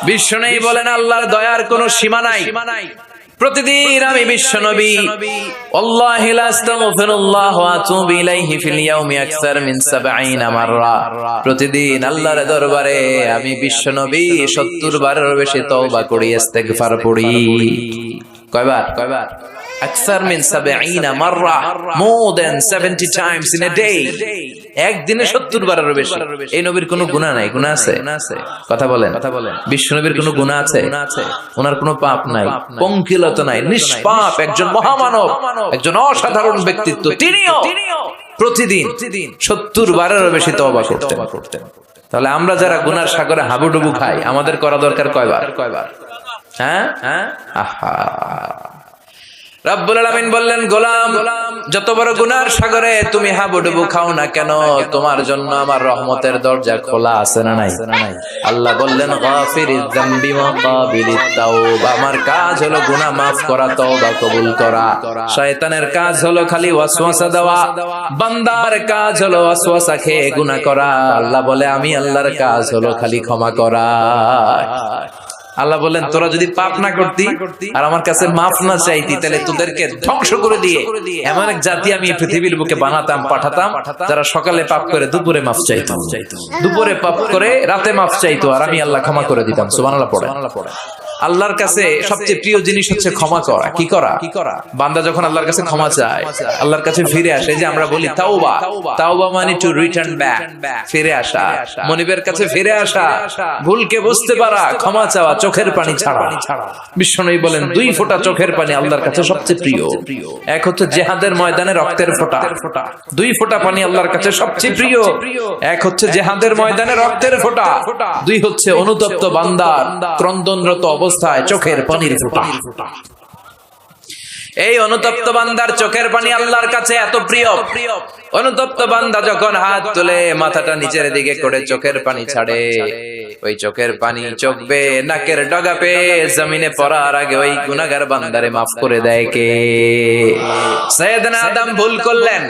বিশ্বনবী বলেন আল্লাহর দয়ার কোনো সীমা নাই। প্রতিদিন আমি বিশ্বনবী আল্লাহি লা আস্তাগফিরুল্লাহ ওয়া আতুবু ইলাইহি ফিল ইয়াউমি আকসার মিন 70 মাররা, প্রতিদিন আল্লাহর দরবারে আমি বিশ্বনবী 70 বারের বেশি তওবা করি, ইস্তেগফার পড়ি। কয়বার? আকসার মিন 70 মাররা, more than 70 times in a day। একদিনে 70 বারের বেশি। এই নবীর কোনো গুনাহ নাই? গুনাহ আছে? কথা বলেন। বিশ্বনবীর কোনো গুনাহ আছে? ওনার কোনো পাপ নাই, পঙ্কিলতা নাই, নিষ্পাপ একজন মহামানব, একজন অসাধারণ ব্যক্তিত্ব। তিনিও প্রতিদিন 70 বারের বেশি তওবা করতেন। তাহলে আমরা যারা গুনার সাগরে হাবুডুবু খাই, আমাদের করা দরকার কয়বার? হ্যাঁ, আহা। রব্বুল আলামিন বললেন, গোলাম, যত বড় গুনার সাগরে তুমি হাবুডুবু খাও না কেন, তোমার জন্য আমার রহমতের দরজা খোলা আছে না নাই? আল্লাহ বললেন, গাফিরিয যামবি ওয়া কাবিলিত তাওবা, আমার কাজ হলো গুনাহ মাফ করা, তওবা কবুল করা। শয়তানের কাজ হলো খালি ওয়াসওয়াসা দেওয়া, বান্দার কাজ হলো ওয়াসওয়াসা খেয়ে গুনাহ করা। আল্লাহ বলে, আমি আল্লাহর কাজ হলো খালি ক্ষমা করা। আল্লাহ বলেন, তোরা যদি পাপ না করতি আর আমার কাছে মাফ না চাইতি, তাহলে তোদেরকে ধ্বংস করে দিয়ে এমন এক জাতি আমি পৃথিবীর বুকে বানাতাম, পাঠাতাম, যারা সকালে পাপ করে দুপুরে মাফ চাইতো, দুপুরে পাপ করে রাতে মাফ চাইতো, আর আমি আল্লাহ ক্ষমা করে দিতাম। সুবহানাল্লাহ পড়ে। আল্লাহর কাছে সবচেয়ে প্রিয় জিনিস হচ্ছে ক্ষমা করা। কি করা? বান্দা যখন আল্লাহর কাছে ক্ষমা চায়, আল্লাহর কাছে ফিরে আসে, যে আমরা বলি তাওবা মানে টু রিটার্ন ব্যাক, ফিরে আসা, মনিবের কাছে ফিরে আসা, ভুলকে বুঝতে পারা, ক্ষমা চাওয়া, চোখের পানি ছাড়া। বিশ্বনবী বলেন, 2 ফোঁটা চোখের পানি আল্লাহর কাছে সবচেয়ে প্রিয়। এক হচ্ছে জিহাদের ময়দানে রক্তের ফোঁটা, 2 ফোঁটা পানি আল্লাহর কাছে সবচেয়ে প্রিয়। এক হচ্ছে জিহাদের ময়দানে রক্তের ফোঁটা, 2 হচ্ছে অনুতপ্ত বান্দার ক্রন্দনরত অবস্থায় চোখের পানির ফোঁটা। এই অনুতপ্ত বান্দার চোখের পানি আল্লাহর কাছে এত প্রিয়। অনুতপ্ত বান্দা যখন হাত তুলে মাথাটা নিচের দিকে করে চোখের পানি ছাড়ে, ওই চোখের পানি চোখ বেয়ে নাকের ডগা পেয়ে জমিনে পড়ার আগে ওই গুনাহগার বান্দারে মাফ করে দেয় কে? সাইয়েদনা আদম ভুল করলেন,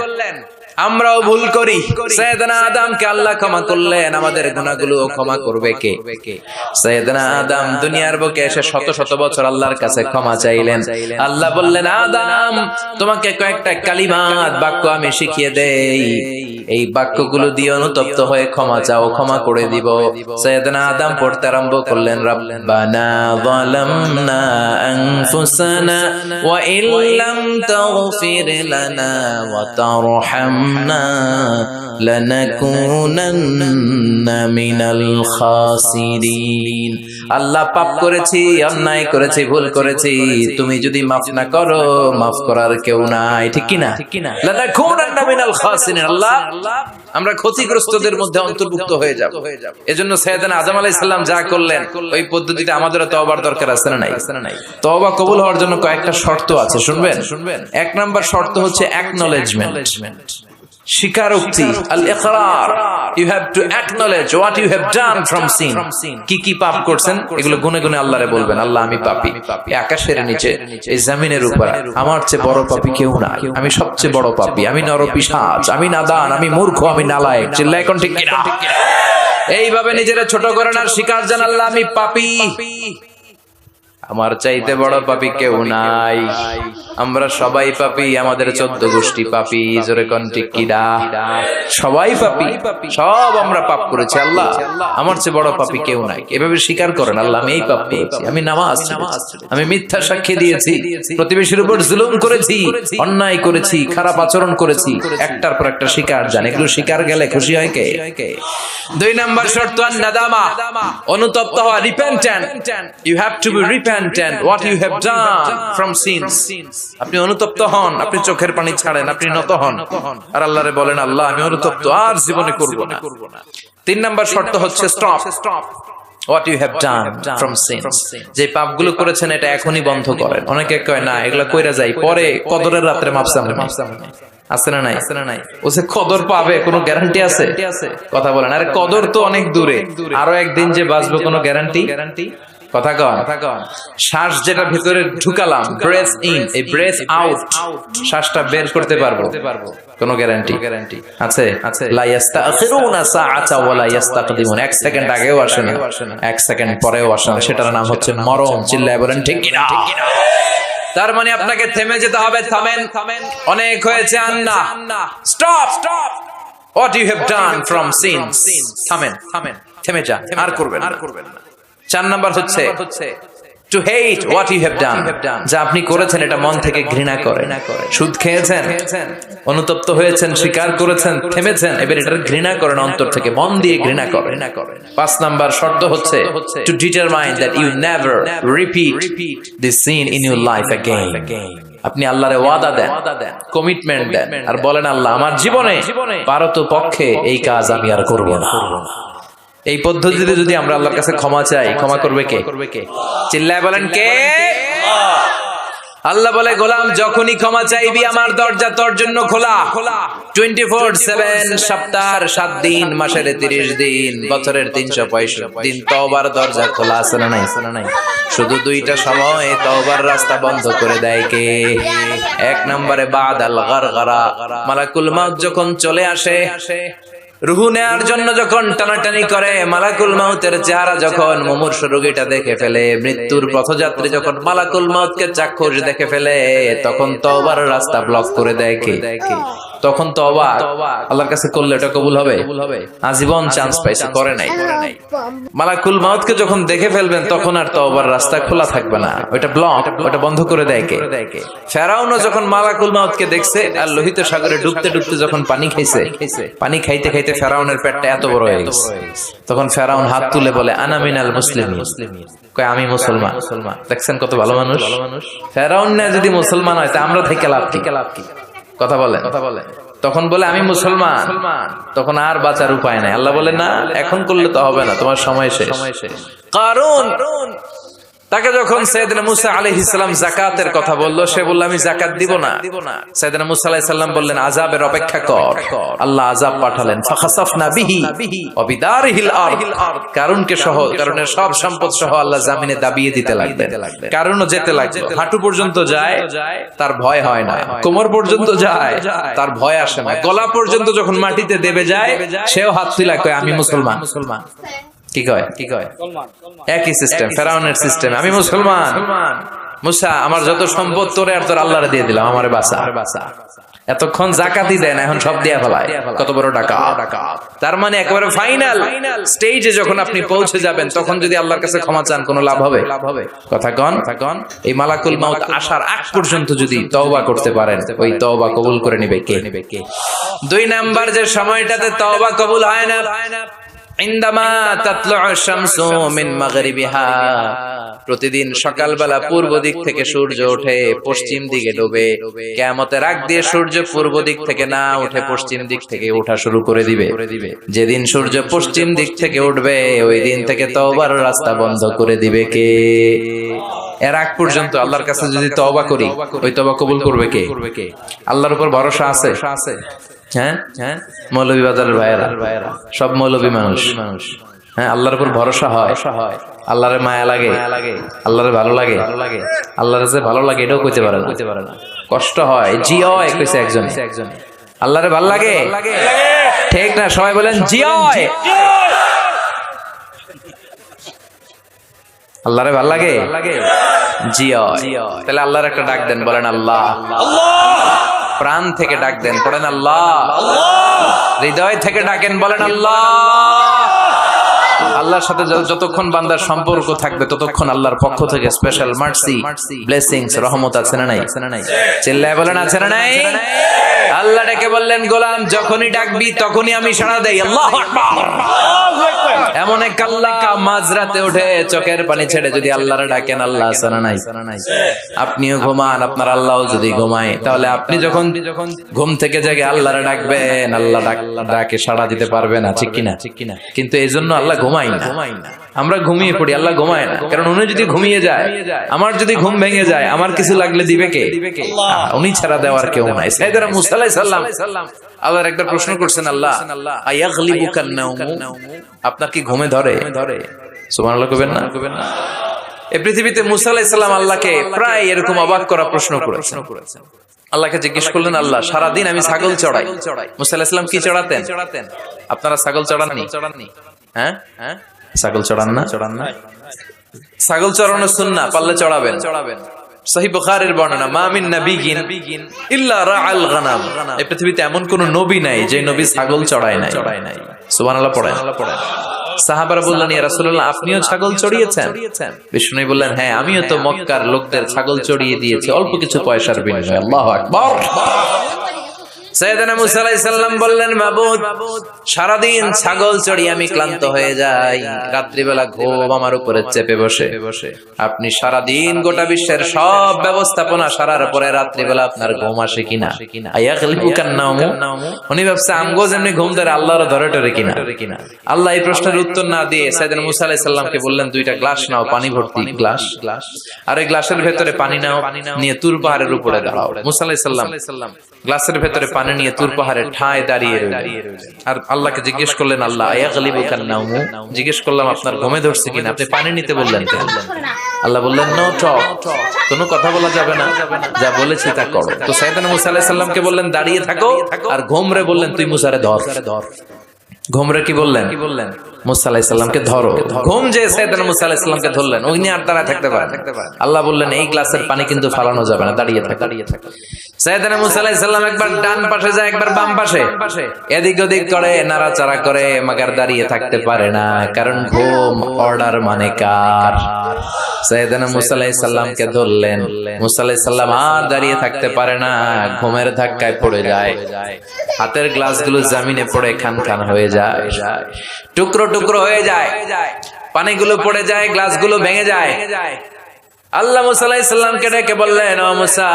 আমরাও ভুল করি। সাইয়েদনা আদমকে আল্লাহ ক্ষমা করলেন, আমাদের গুনাহগুলো ক্ষমা করবে কে? সাইয়েদনা আদম দুনিয়ার বুকে এসে শত শত বছর আল্লাহর কাছে ক্ষমা চাইলেন। আল্লাহ বললেন, আদম, তোমাকে কয়েকটা কালিমাত বাক্য আমি শিখিয়ে দেই, এই বাক্যগুলো দিয়ে অনুতপ্ত হয়ে ক্ষমা চাও, ক্ষমা করে দিব। সাইয়েদনা আদম পড়তে আরম্ভ করলেন, রব্বানা যালামনা আনফুসানা ওয়া ইল্লাম তাগফির লানা ওয়া তারহামনা লানাকুনান্না মিনাল খাসিরিন। আল্লাহ, পাপ করেছি, অন্যায় করেছি, ভুল করেছি, তুমি যদি মাফ না করো, মাফ করার কেউ নাই। ঠিক কি না? লানাকুনান্না মিনাল খাসিরিন। আল্লাহ, আমরা ক্ষতিগ্রস্তদের মধ্যে অন্তর্ভুক্ত হয়ে যাব। এজন্য সাইয়েদনা আদম আলাইহিস সালাম যা করলেন, ওই পদ্ধতিতে আমাদেরও তওবার দরকার আছে না নাই? তওবা কবুল হওয়ার জন্য কয়েকটা শর্ত আছে, শুনবেন। 1 নাম্বার শর্ত হচ্ছে অ্যাকনলেজমেন্ট, স্বীকারোক্তি, আল ইকরার। You have to acknowledge what you have done from sin. কি পাপ করছেন এগুলো গুনে গুনে আল্লাহরে বলবেন, আল্লাহ, আমি পাপী, এই আকাশের নিচে, এই জমিনের উপর আমার চেয়ে বড় পাপী কেউ নাই, আমি সবচেয়ে বড় পাপী, আমি নরপিশাচ, আমি নাদান, আমি মূর্খ, আমি নালায়েক। চিল্লায় কোন ঠিক কিনা? এইভাবে নিজেরা ছোট করেন আর স্বীকার জানান, আল্লাহ, আমি পাপী, আমার চাইতে বড় পাপী কেউ নাই। আমরা সবাই পাপী, আমাদের 14 গোষ্ঠী পাপী। জোরে কোন ঠিক কিনা? সবাই পাপী, সব আমরা পাপ করেছি, আল্লাহ, আমার চেয়ে বড় পাপী কেউ নাই। এভাবে স্বীকার করেন, আল্লাহ, আমি এই পাপ করেছি, আমি নামাজ, আমি মিথ্যা সাক্ষী দিয়েছি, প্রতিবেশীর উপর জুলুম করেছি, অন্যায় করেছি, খারাপ আচরণ করেছি। একটার পর একটা স্বীকার জান। এগুলো স্বীকার গেলে খুশি হয় কে? 2 নাম্বার শর্ত নাদামা, অনুতপ্ত হওয়া, repentant. You have to be repentant what you have done from sins। আপনি অনুতপ্ত হন, আপনি চোখের পানি ছাড়েন, আপনি নত হন আর আল্লাহরে বলেন, আল্লাহ, আমি অনুতপ্ত, আর জীবনে করব না। 3 নাম্বার শর্ত হচ্ছে stop what you have done from sins। যে পাপগুলো করেছেন এটা এখনই বন্ধ করেন। অনেকে কয়, না, এগুলা কইরা যাই, পরে কদরের রাতে মাফ চাইবো। আছে না নাই? ও যে কদর পাবে কোনো গ্যারান্টি আছে? কথা বলেন। আরে কদর তো অনেক দূরে, আরো একদিন যে বাঁচবো কোনো গ্যারান্টি? কথা কন, শ্বাস যেটা ভিতরে ঢুকালাম, ব্রেথ ইন, এই ব্রেথ আউট, শ্বাসটা বের করতে পারবো? কোনো গ্যারান্টি আছে? লা ইস্তাখিরুনা সাআতা ওয়া লা ইস্তাকদিমুন। 1 সেকেন্ড আগেও আসে না, 1 সেকেন্ড পরেও আসে না। সেটার নাম হচ্ছে মরণ। চিল্লায় বলেন ঠিক কি না? তার মানে আপনাকে থেমে যেতে হবে। থামেন, অনেক হয়েছে। আন্না, stop. What you have done from sins. থামেন, থেমে যান, আর করবেন না। 4 নাম্বার হচ্ছে to hate what you have done. যা আপনি করেছেন এটা মন থেকে ঘৃণা করেন। সুদ খেয়েছেন, অনুতপ্ত হয়েছেন, স্বীকার করেছেন, থেমেছেন, এবার এটা ঘৃণা করেন, অন্তর থেকে মন দিয়ে ঘৃণা করেন। 5 নাম্বার শর্ত হচ্ছে to determine that you never repeat this sin in your life again. আপনি আল্লাহরে ওয়াদা দেন, কমিটমেন্ট দেন, আর বলেন আল্লাহ আমার জীবনে পারতপক্ষে এই কাজ আমি আর করব না। এই পদ্ধতিতে যদি আমরা আল্লাহর কাছে ক্ষমা চাই, ক্ষমা করবে কে? চিল্লায় বলেন কে? আল্লাহ বলে গোলাম যখনই ক্ষমা চাইবি আমার দরজা তোর জন্য খোলা। 24/7, সপ্তাহের 7 দিন, মাসের 30 দিন, বছরের 365 দিন তওবার দরজা খোলা আছে না নাই? শুধু 2টা সময় তওবার রাস্তা বন্ধ করে দেয় কে? 1 নম্বরে বাদাল গারগারা, মালাকুল মাউত যখন চলে আসে, রুহু নেয়ার জন্য যখন টানাটানি করে, মালাকুল মাউতের চেহারা যখন মুমূর্ষু রোগীটা দেখে ফেলে, মৃত্যুর পথযাত্রী যখন মালাকুল মাউতকে চাক্ষুষ দেখে ফেলে, তখন তওবার রাস্তা ব্লক করে দেয় কে? তখন তওবা আল্লাহর কাছে করলে এটা কবুল হবে? আজীবন চান্স পাইছে, করে নাই। মালাকুল মাউতকে যখন দেখে ফেলবেন তখন আর তওবার রাস্তা খোলা থাকবে না, ওটা ব্লক, ওটা বন্ধ করে দেয় কে? ফেরাউনও যখন মালাকুল মাউতকে দেখছে আর লোহিত সাগরে ডুবতে ডুবতে যখন পানি খাইছে, পানি খাইতে খাইতে ফেরাউনের পেটটা এত বড় হয়ে গেছে, তখন ফেরাউন হাত তুলে বলে আনা মিনাল মুসলিমিন, কয় আমি মুসলমান। দেখছেন কত ভালো মানুষ? ফেরাউন না যদি মুসলমান হয় তা আমরা থেকে লাভ কি? কথা বলে, তখন বলে আমি মুসলমান, তখন আর বাঁচার উপায় নাই। আল্লাহ বলে না, এখন করলে তো হবে না, তোমার সময় শেষ। কারণ তাকে যখন সাইয়েদনা মুসা আলাইহিস সালাম যাকাতের কথা বলল, সে বলল আমি যাকাত দিব না। সাইয়েদনা মুসা আলাইহিস সালাম বললেন আযাবের অপেক্ষা কর। আল্লাহ আযাব পাঠালেন, ফাখাসাফনা বিহি ওয়া বিদারিহিল আরদ, কারুনকে সহ, কারুনের সব সম্পদ সহ আল্লাহ জমিনে দাবিয়ে দিতে লাগলেন। কারুনও যেতে লাগলো, হাঁটু পর্যন্ত যায়, তার ভয় হয় না। কোমর পর্যন্ত যায়, তার ভয় আসে না। গলা পর্যন্ত যখন মাটিতে দেবে যায়, সেও হাত তুলে কয় আমি মুসলমান। কি কয়? একই সিস্টেম, ফেরাউনের সিস্টেম, আমি মুসলমান। মুসা আমার যত সম্পদ তোরে আর তোর আল্লাহরে দিয়ে দিলাম, আমারে বাঁচা। এতক্ষণ যাকাতই দেন, এখন সব দিয়া ফেলায়। কত বড় ডাকাত! তার মানে একেবারে ফাইনাল স্টেজে যখন আপনি পৌঁছে যাবেন, তখন যদি আল্লাহর কাছে ক্ষমা চান, কোনো লাভ হবে? কথা কন। এই মালাকুল মাউত আসার আগ পর্যন্ত যদি তওবা করতে পারেন, ওই তওবা কবুল করে নিবে কে? 2 নাম্বার যে সময়টাতে তওবা কবুল হয় না, ইনদামা তাতলু'উ শামসু মিন মাগরিবিহা, প্রতিদিন সকালবেলা পূর্ব দিক থেকে সূর্য ওঠে, পশ্চিম দিকে ডোবে। কিয়ামতের আগ দিয়ে সূর্য পূর্ব দিক থেকে না উঠে পশ্চিম দিক থেকে ওঠা শুরু করে দিবে। যেদিন সূর্য পশ্চিম দিক থেকে উঠবে, ওই দিন থেকে তওবার রাস্তা বন্ধ করে দিবে কে? এর আগ পর্যন্ত আল্লাহর কাছে যদি তওবা করি, ওই তওবা কবুল করবে কে? আল্লাহর উপর ভরসা আছে? হ্যাঁ, মৌলভী বাজারের ভাইয়েরা, সব মৌলভী মানুষ। হ্যাঁ, আল্লাহর উপর ভরসা হয়, আল্লাহরে মায়া লাগে, আল্লাহরে ভালো লাগে। আল্লাহরে যে ভালো লাগে এটাও কইতে পারে না, কষ্ট হয়। জি হয় কইছে একজন, আল্লাহরে ভালো লাগে, ঠিক না? সবাই বলেন জি হয়। আল্লাহরে ভালো লাগে, জি হয়। তাহলে আল্লাহর একটা ডাক দেন, বলেন আল্লাহ। প্রাণ থেকে ডাক দেন, পড়েন আল্লাহ। হৃদয় থেকে ডাকেন, বলেন আল্লাহ। আল্লাহর সাথে যতক্ষণ বান্দার সম্পর্ক থাকবে, ততক্ষণ আল্লাহর পক্ষ থেকে স্পেশাল মার্সি, ব্লেসিংস, রহমত আছে না নাই? চিল্লায় বলেন আছে না নাই? আল্লাহ ডেকে বললেন গোলাম যখনই ডাকবি তখনই আমি সাড়া দেই। আল্লাহু আকবার। এমন এক আল্লাহ মাঝরাতে উঠে চোখের পানি ছেড়ে যদি আল্লাহর ডাকেন, আল্লাহ আছে না নাই? আপনিও ঘুমান, আপনার আল্লাহও যদি ঘুমায়, তাহলে আপনি যখন ঘুম থেকে জেগে আল্লাহর ডাকবেন, আল্লাহ ডাকে সাড়া দিতে পারবে না, ঠিক কিনা? কিন্তু এই জন্য আল্লাহ ঘুমায় না, আমরা ঘুমিয়ে পড়ি, আল্লাহ ঘুমায় না। কারণ উনি যদি ঘুমিয়ে যায়, আমার যদি ঘুম ভেঙে যায়, আমার কিছু লাগলে দিবে কে? উনি ছাড়া দেওয়ার কেউ নাই। সাইয়েদনা মুসা আলাইহিস সালাম আল্লাহর একবার প্রশ্ন করছেন, আল্লাহ আয়াগলিবুকান নাওম, আপনার কি ঘুমে ধরে? সুবহানাল্লাহ কইবেন না? এই পৃথিবীতে মুসা আলাইহিস সালাম আল্লাহকে প্রায় এরকম অবাক করা প্রশ্ন করেছেন। আল্লাহকে জিজ্ঞেস করলেন, আল্লাহ সারাদিন আমি ছাগল চড়াই। মুসা আলাইহিস সালাম কি চড়াতেন? আপনারা ছাগল চড়াননি? হ্যাঁ, ছাগল চড়ান না? ছাগল চড়ানো সুন্নাহ, পারলে চড়াবেন। সহিহ বুখারীর বর্ণনা, মা মিন নাবিয়্যিন ইল্লা রাআল গানাম। এই পৃথিবীতে এমন কোন নবী নাই যে নবী ছাগল চড়ায় নাই। সুবহানাল্লাহ পড়েন। সাহাবারা বললেন, ইয়া রাসূলুল্লাহ আপনিও ছাগল চড়িয়েছেন? বিষ্ণু বললেন, হ্যাঁ আমিও তো মক্কার লোকদের ছাগল চড়িয়ে দিয়েছি অল্প কিছু পয়সার বিনিময়ে। আল্লাহু আকবার। সাইয়েদনা মুসা আলাইহিস সালাম বললেন, মাবুদ সারাদিন ছাগল চড়িয়ে আমি ক্লান্ত হয়ে যাই, রাত্রিবেলা ঘুম আমার উপরে চেপে বসে। আপনি সারাদিন গোটা বিশ্বের সব ব্যবস্থাপনা সারার পরে রাত্রিবেলা আপনার ঘুম আসে কিনা? আয়াগলিবুকান নাওমু। উনি ভাবছে আমগো যেমনি ঘুম ধরে আল্লাহর ধরে টরে কিনা। আল্লাহ এই প্রশ্নের উত্তর না দিয়ে সাইয়েদনা মুসা আলাইহিস সালামকে বললেন, দুইটা গ্লাস নাও, পানি ভর্তি গ্লাস, আর এই গ্লাসের ভেতরে পানি নাও, নিয়ে তুর পাহাড়ের উপরে দাঁড়াও। মুসা আলাইহিস সালাম গ্লাসের ভেতরে পানি নিয়ে তুর পাহাড়ের ঠায় দাঁড়িয়ে রইলেন আর আল্লাহকে জিজ্ঞেস করলেন, আল্লাহ আয়াগলিবুকান নাওমু, জিজ্ঞেস করলাম আপনার ঘুমে ধরছে কিনা, আপনি পানি নিতে বললেন কেন? আল্লাহ বললেন, নো টক, কোনো কথা বলা যাবে না, যা বলেছি তা করো। তো সাইয়েদনা মুসা আলাইহিস সালামকে বললেন দাঁড়িয়ে থাকো, আর ঘুমরে বললেন তুই মুসারে ধর। ঘুমরে কি বললেন? মুসা আলাইহিস সালামকে ধরো। ঘুম যে সাইয়েদনা মুসা আলাইহিস সালামকে ধরলেন, উনি আর দাঁড়ায় থাকতে পারেন? আল্লাহ বললেন এই গ্লাসের পানি কিন্তু ফালানো যাবে না, দাঁড়িয়ে থাক। সাইয়েদনা মুসা আলাইহিস সালাম একবার ডান পাশে যায়, একবার বাম পাশে, এদিক ওদিক করে, নাড়াচাড়া করে, মাগার দাঁড়িয়ে থাকতে পারে না, কারণ ঘুম অর্ডার মানে কার? সাইয়েদনা মুসা আলাইহিস সালামকে ধরলেন। মুসা আলাইহিস সালাম আর দাঁড়িয়ে থাকতে পারে না, ঘুমের ধাক্কায় পড়ে যায়, হাতের গ্লাসগুলো জমিনে পড়ে খান খান হয়ে যায়, টুকরো টুকরো হয়ে যায়, পানিগুলো পড়ে যায়, গ্লাসগুলো ভেঙে যায়। আল্লাহ মুসা আলাইহিস সালামকে ডেকে বললেন, ও মুসা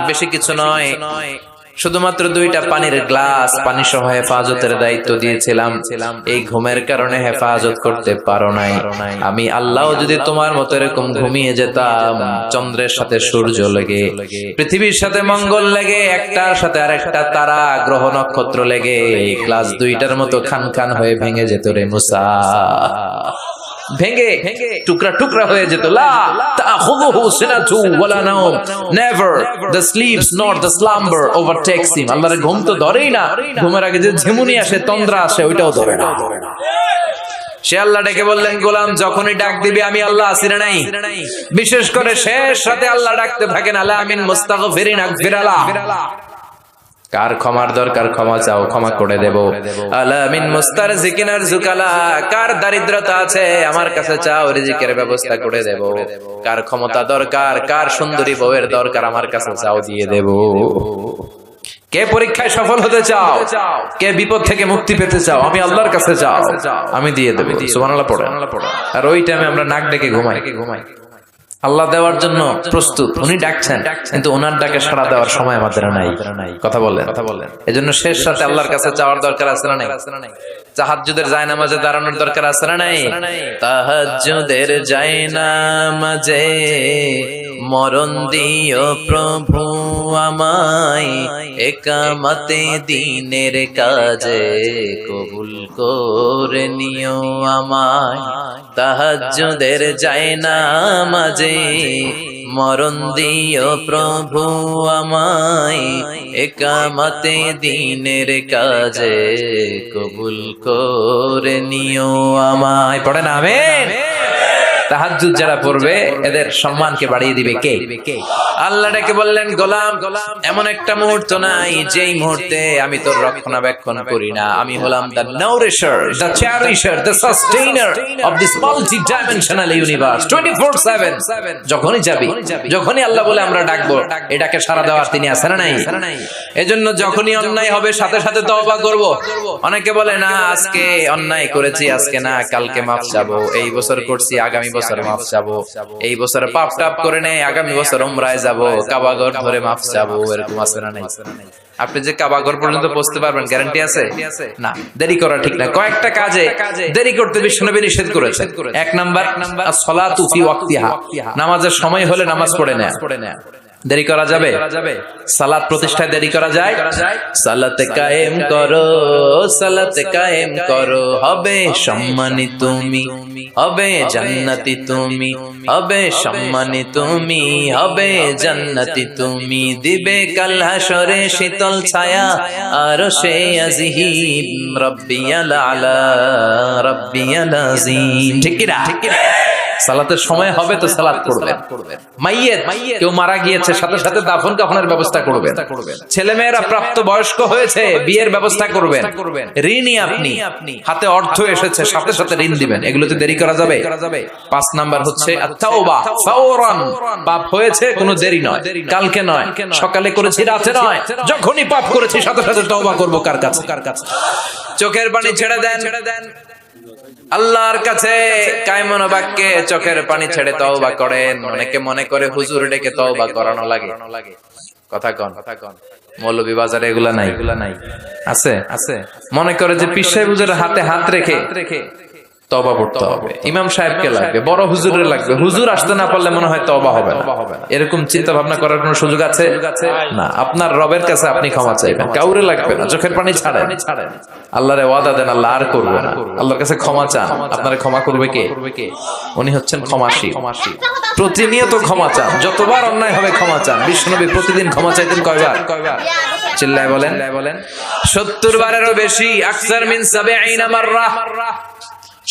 বেশি কিছু নয়, শুধুমাত্র দুইটা পানির গ্লাস, পানি সহ হেফাজতের দায়িত্ব দিয়েছিলাম, এই ঘুমের কারণে হেফাজত করতে পারো নাই। আমি আল্লাহ যদি তোমার মতো এরকম ঘুমিয়ে যেতাম, চন্দ্রের সাথে সূর্য লেগে, পৃথিবীর সাথে মঙ্গল লেগে, একটার সাথে আরেকটা তারা গ্রহ নক্ষত্র লেগে গ্লাস দুইটার মতো খান খান হয়ে ভেঙে যেত রে মুসা, ভেঙে টুকরা টুকরা হয়ে যেত। লা তাখুযুহু সিনাতু ওয়ালা নাওম, never the slips not the slumber overtakes him. আল্লাহর ঘুম তো ধরেই না, ঘুমের আগে যে ঝিমুনি আসে, তন্দ্রা আসে, ওইটাও ধরে না। সে আল্লাহ ডেকে বললেন, গোলাম যখনই ডাক দিবি আমি আল্লাহ আছি না নাই? বিশেষ করে শেষ রাতে আল্লাহ ডাকতে থাকেন, আলা মিন মুস্তাগফিরিন আগফিরালা। কার ক্ষমার দরকার ক্ষমা চাও, ক্ষমা করে দেব। আলা মিন মুস্তারজিকিন আরযুকালা, কার দারিদ্রতা আছে আমার কাছে চাও, রিজিকের ব্যবস্থা করে দেব। কার ক্ষমতা দরকার, কার সুন্দরী বউয়ের দরকার আমার কাছে চাও, দিয়ে দেব। কে পরীক্ষায় সফল হতে চাও, কে বিপদ থেকে মুক্তি পেতে চাও, আমি আল্লাহর কাছে চাও, আমি দিয়ে দেব। সুবহানাল্লাহ পড়ো। আর ওই টাইমে আমরা নাক ডেকে ঘুমাই। আল্লাহ দেওয়ার জন্য প্রস্তুত, উনি ডাকছেন, কিন্তু ওনার ডাকে সাড়া দেওয়ার সময় আমাদের নাই। কথা বলেন। এজন্য শেষ রাতে আল্লাহর কাছে চাওয়ার দরকার আছে না নাই? তাহাজ্জুদের জায়নামাজে দাঁড়ানোর দরকার আছে না নাই? তাহাজ্জুদের জায়নামাজে মরণ দিও প্রভু আমায়, একামতে দিনের কাজে কবুল করে নিও আমায়। তাহাজ্জুদের জায়নামাজে মরণ দিও প্রভু আমায়, একামতে দিনের কাজে কবুল করে নিও আমায়। পড়ে না আমিন? তাহাজ্জুদ যারা পড়বে এদের সম্মানকে বাড়িয়ে দিবে কে? আল্লাহ ডেকে বললেন, গোলাম এমন একটা মুহূর্ত নাই যেই মুহূর্তে আমি তোর রক্ষণাবেক্ষণ করি না। আমি হলাম the nourisher, the cherisher, the sustainer of this multi dimensional universe 24/7। যখনই যাবি, যখনই আল্লাহ বলে আমরা ডাকবো, এটাকে সাড়া দেওয়ার তিনি আছেন না নাই? এজন্য যখনই অন্যায় হবে সাথে সাথে তওবা করব। অনেকে বলে না আজকে অন্যায় করেছি, আজকে না কালকে মাফ চাবো, এই বছর করছি আগামী বছর মাফ চাবো, এই বছর পাপ টাপ করে নেই আগামী বছর উমরায় যাব, কাবাগর ধরে মাফ চাবো, এরকম আছে না নাই? আপনি যে কাবাগর পর্যন্ত পৌঁছতে পারবেন গ্যারান্টি আছে? না। দেরি করা ঠিক না। কয়েকটা কাজে দেরি করতে বিশ্বনবী নিষেধ করেছেন। এক নাম্বার, আস-সালাতু ফি ওয়াক্তিহা, নামাজের সময় হলে নামাজ পড়ে নেয়া। দেরি করা যাবে? সালাত প্রতিষ্ঠায় দেরি করা যায়? সালাতে কায়েম করো, সালাতে কায়েম করো, হবে সম্মানী তুমি, হবে জান্নাতি তুমি, হবে সম্মানী তুমি, হবে জান্নাতি তুমি, দিবে কাল হাশরে শীতল ছায়া আরশে আজিম, রাব্বিয়াল আলা রাব্বিয়াল আযীম। ঠিক কি না? সালাতের সময় হবে তো সালাত করবেন। মাইয়েত কেউ মারা গিয়েছে, সাথে সাথে দাফন কাফনের ব্যবস্থা করবেন। ছেলেমেয়েরা প্রাপ্ত বয়স্ক হয়েছে, বিয়ের ব্যবস্থা করবেন। ঋণী আপনি, হাতে অর্থ এসেছে, সাথে সাথে ঋণ দিবেন। এগুলোতে দেরি করা যাবে? 5 নাম্বার হচ্ছে আত-তাওবা ফাওরান। পাপ হয়েছে, কোনো দেরি নয়, কালকে নয়, সকালে করেছি রাতে নয়, যখনই পাপ করেছি সাথে সাথে তওবা করব। কার কাছে? চোখের পানি ছেড়ে দেন আল্লাহর কাছে, কায়মন বাক্যে চোখের পানি ছেড়ে তওবা করেন। অনেকে মনে করে হুজুর ডেকে তওবা করানো লাগে। কথা কন, মৌলভী বাজারে এগুলা নাই, আছে আছে। মনে করে যে পীর সাহেব হুজুরের হাতে হাত রেখে তওবা পড়তে হবে, ইমাম সাহেবকে লাগবে, বড় হুজুরের লাগবে, হুজুর আসতে না পারলে মনে হয় তওবা হবে না। এরকম চিন্তা ভাবনা করার কোনো সুযোগ আছে না। আপনার রবের কাছে আপনি ক্ষমা চাইবেন, কাউরে লাগবে না। চোখের পানি ছাড়েন, আল্লাহরে ওয়াদা দেন আল্লাহ আর করবে না। আল্লাহর কাছে ক্ষমা চান, আপনারে ক্ষমা করবে কে? উনি হচ্ছেন ক্ষমাশীল। প্রতিনিয়ত ক্ষমা চান, যতবার অন্যায় হবে ক্ষমা চান। বিশ্বনবী প্রতিদিন ক্ষমা চাইতেন কয়বার? চিল্লায় বলেন। 70 বারেরও বেশি। আকসার মিন 70 মাররা,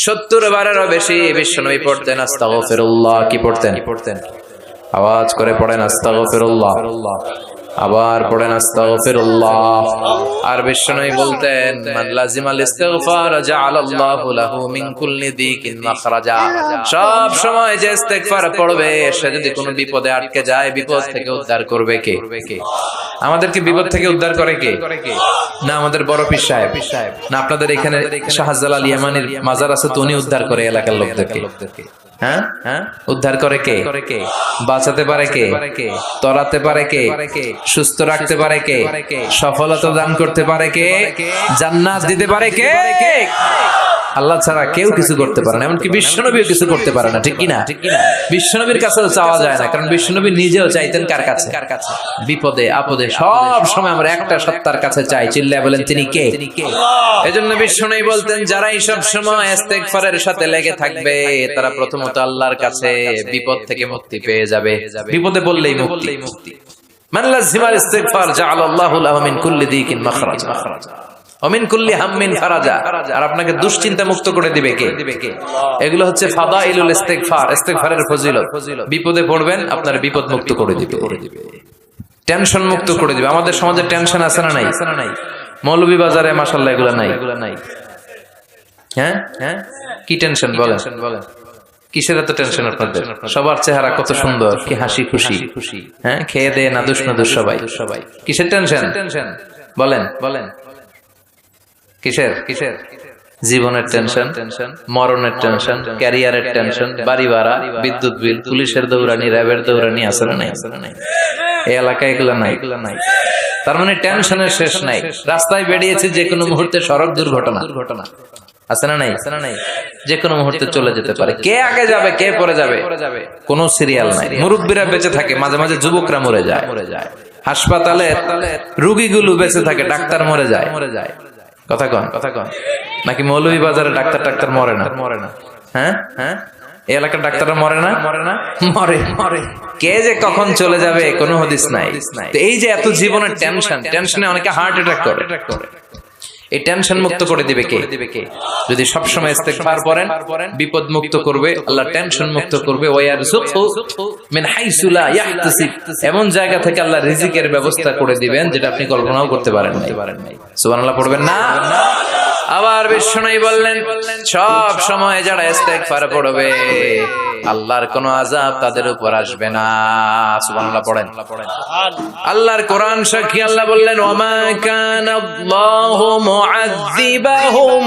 70 বারেরও বেশি বিশ্বনবী পড়তেন আস্তাগফিরুল্লাহ। কি পড়তেন? আওয়াজ করে পড়েন আস্তাগফিরুল্লাহ। আবার পড়েন আস্তাগফিরুল্লাহ। আর বিশ্বনবী বলতেন মান লাজিমাল ইস্তিগফার জাআলাল্লাহু লাহু মিন কুল্লি দিকিন মাখরাজা। সব সময় যে ইস্তিগফার পড়বে, সে যদি কোনো বিপদে আটকে যায়, বিপদ থেকে উদ্ধার করবে কে? আমাদেরকে বিপদ থেকে উদ্ধার করে কে? না আমাদের বড় পীর সাহেব, না আপনাদের এখানে শাহজালাল ইয়ামানির মাজার আছে, তো উনি উদ্ধার করে এলাকার লোকদেরকে। হ্যাঁ, উদ্ধার করে কে? বাঁচাতে পারে কে? তরাতে পারে কে? সুস্থ রাখতে পারে কে? সফলতা দান করতে পারে কে? জান্নাত দিতে পারে কে? আল্লাহ ছাড়া কেউ কিছু করতে পারে না, এমনকি বিশ্বনবীও কিছু করতে পারে না। ঠিক কিনা? বিশ্বনবীর কাছেও চাওয়া যায় না, কারণ বিশ্বনবী নিজেও চাইতেন কার কাছে? বিপদে আপদে সব সময় আমরা একটা সত্তার কাছে চাই। চিল্লায় বলেন তিনি কে? এজন্য বিশ্বনবী বলতেন যারা এই সব সময় ইস্তিগফারের সাথে লেগে থাকবে, তারা প্রথমত আল্লাহর কাছে বিপদ থেকে মুক্তি পেয়ে যাবে। বিপদে বললেই মুক্তি। মান লাজিমাল ইস্তিগফার জাআলাল্লাহু লাহু মিন কুল্লি দিকিন মাখরাজা ওয়া মিন কুল্লি হাম্মিন ফারাজা। আর আপনাকে দুশ্চিন্তা মুক্ত করে দিবে কে? এগুলো হচ্ছে ফাদাইলুল ইস্তিগফার, ইস্তিগফারের ফজিলত। বিপদে পড়বেন, আপনার বিপদ মুক্ত করে দিবে, টেনশন মুক্ত করে দিবে। আমাদের সমাজে টেনশন আছে না নাই? মৌলভী বাজারে মাশাআল্লাহ এগুলো নাই। হ্যাঁ, কি টেনশন বলেন? কিসের এত টেনশন আপনাদের? সবার চেহারা কত সুন্দর, কি হাসি খুশি। হ্যাঁ, খেয়ে দেয়ে নাদুস নাদুস সবাই। কিসের টেনশন বলেন? কিসের? জীবনের টেনশন, মরণের টেনশন, ক্যারিয়ারের টেনশন, বাড়ি ভাড়া, বিদ্যুৎ বিল, পুলিশের দৌড়ানি, র্যাবের দৌড়ানি আছে না নাই? এই এলাকায় এগুলো নাই। তার মানে টেনশনের শেষ নাই। রাস্তায় বেরিয়েছে, যে কোনো মুহূর্তে সড়ক দুর্ঘটনা আছে না নাই? যে কোনো মুহূর্তে চলে যেতে পারে। কে আগে যাবে, কে পরে যাবে, কোনো সিরিয়াল নাই। মুরব্বীরা বেঁচে থাকে, মাঝে মাঝে যুবকরা মরে যায়। হাসপাতালে রোগীগুলো বেঁচে থাকে, ডাক্তার মরে যায়। কথা কন নাকি মৌলভী বাজারে ডাক্তার মরে না? হ্যাঁ, এই এলাকার ডাক্তাররা মরে না? মরে। কে যে কখন চলে যাবে কোনো হদিস নাই। এই যে এত জীবনের টেনশনে অনেকে হার্ট অ্যাটাক করে। এই টেনশন মুক্ত করে দিবে কে? যদি সবসময় ইস্তিগফার পড়েন, বিপদ মুক্ত করবে আল্লাহ, টেনশন মুক্ত করবে। ওয়ায়ারযুকহু মিন হাইসু লা ইয়াহতাসিব, এমন জায়গা থেকে আল্লাহ রিজিকের ব্যবস্থা করে দিবেন যেটা আপনি কল্পনাও করতে পারেন নাই। সুবহানাল্লাহ পড়বেন না? আবার বিশ্বনবী বললেন সব সময় যারা ইস্তিগফার পড়বে, আল্লাহর কোনো আযাব তাদের উপর আসবে না। সুবহানাল্লাহ পড়েন। আল্লাহর কোরআন সাক্ষী, আল্লাহ বললেন ওয়ামা কানাল্লাহু মুআযযিবাহুম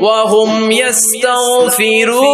ওয়া হুম ইস্তাগফিরুন।